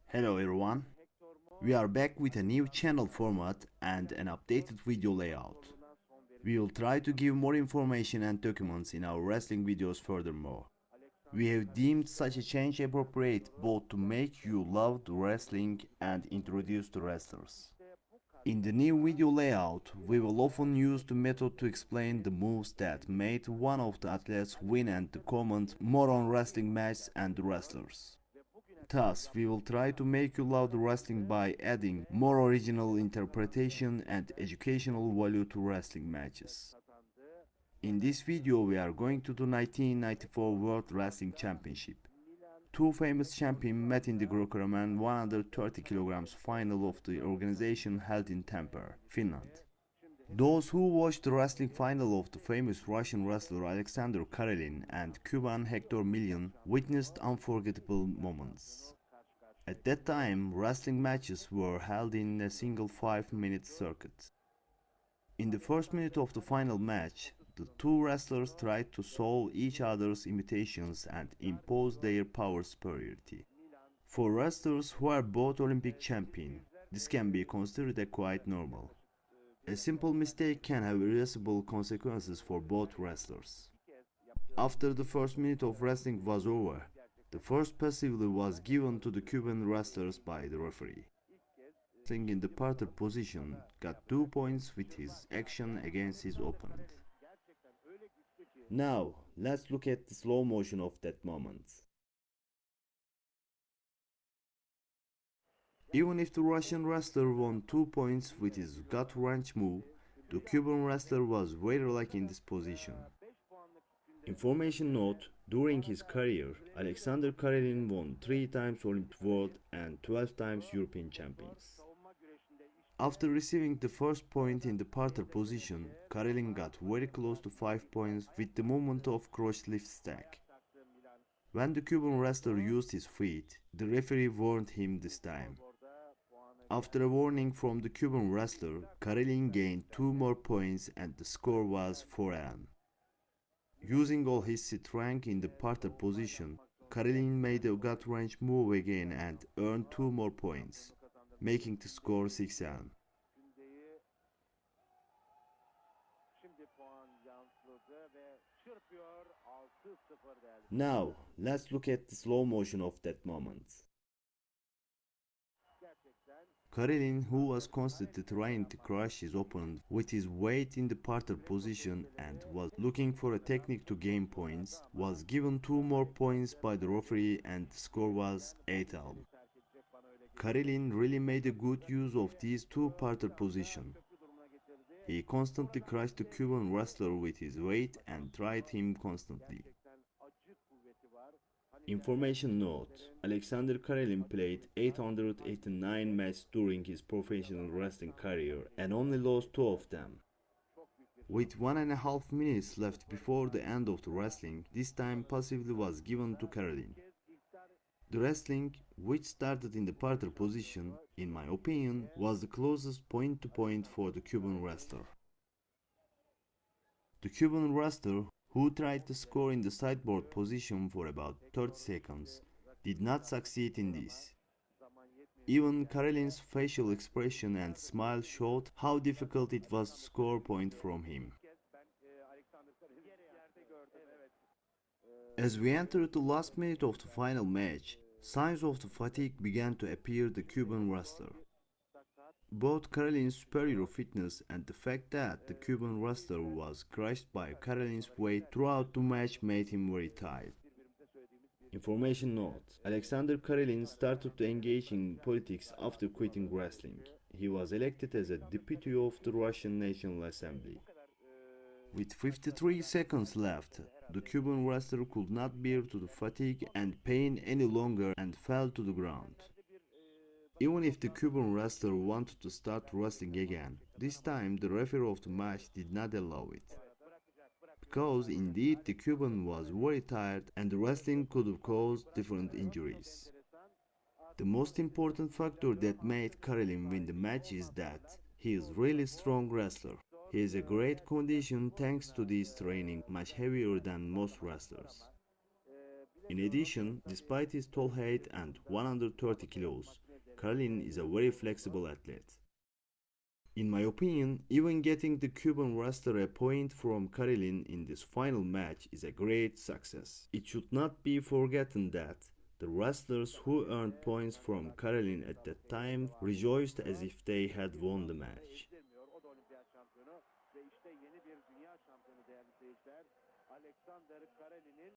Hello everyone, we are back with a new channel format and an updated video layout. We will try to give more information and documents in our wrestling videos furthermore. We have deemed such a change appropriate both to make you love the wrestling and introduce the wrestlers. In the new video layout, we will often use the method to explain the moves that made one of the athletes win and to comment more on wrestling matches and the wrestlers. Thus, we will try to make you love the wrestling by adding more original interpretation and educational value to wrestling matches. In this video, we are going to the 1994 World Wrestling Championship. Two famous champions met in the Greco-Roman 130 kg final of the organization held in Tampere, Finland. Those who watched the wrestling final of the famous Russian wrestler Alexandr Karelin and Cuban Hector Million witnessed unforgettable moments. At that time, wrestling matches were held in a single 5-minute circuit. In the first minute of the final match, the two wrestlers tried to solve each other's imitations and impose their power superiority. For wrestlers who are both Olympic champions, this can be considered a quite normal. A simple mistake can have irreversible consequences for both wrestlers. After the first minute of wrestling was over, the first passively was given to the Cuban wrestlers by the referee. Wrestling in the parter position got 2 points with his action against his opponent. Now, let's look at the slow motion of that moment. Even if the Russian wrestler won 2 points with his gut wrench move, the Cuban wrestler was very lucky in this position. Information note: during his career, Alexandr Karelin won 3 times Olympic World and 12 times European champions. After receiving the first point in the parter position, Karelin got very close to 5 points with the movement of crotch lift stack. When the Cuban wrestler used his feet, the referee warned him this time. After a warning from the Cuban wrestler, Karelin gained 2 more points and the score was 4-1. Using all his strength in the parter position, Karelin made a gut wrench move again and earned 2 more points, making the score 6-1. Now, let's look at the slow motion of that moment. Karelin, who was constantly trying to crush his opponent with his weight in the parter position and was looking for a technique to gain points, was given 2 more points by the referee and the score was 8-all. Karelin really made a good use of these 2 parter positions. He constantly crushed the Cuban wrestler with his weight and tried him constantly. Information note: Alexandr Karelin played 889 matches during his professional wrestling career and only lost 2 of them. With 1.5 minutes left before the end of the wrestling, this time passively was given to Karelin. The wrestling, which started in the parter position, in my opinion, was the closest point to point for the Cuban wrestler. The Cuban wrestler, who tried to score in the sideboard position for about 30 seconds, did not succeed in this. Even Karelin's facial expression and smile showed how difficult it was to score a point from him. As we entered the last minute of the final match, signs of the fatigue began to appear the Cuban wrestler. Both Karelin's superior fitness and the fact that the Cuban wrestler was crushed by Karelin's weight throughout the match made him very tired. Information note: Alexandr Karelin started to engage in politics after quitting wrestling. He was elected as a deputy of the Russian National Assembly. With 53 seconds left, the Cuban wrestler could not bear to the fatigue and pain any longer and fell to the ground. Even if the Cuban wrestler wanted to start wrestling again, this time the referee of the match did not allow it. Because indeed the Cuban was very tired and the wrestling could have caused different injuries. The most important factor that made Karelin win the match is that he is really strong wrestler. He is a great condition thanks to this training, much heavier than most wrestlers. In addition, despite his tall height and 130 kilos, Karelin is a very flexible athlete. In my opinion, even getting the Cuban wrestler a point from Karelin in this final match is a great success. It should not be forgotten that the wrestlers who earned points from Karelin at that time rejoiced as if they had won the match. Alexander Karelin'in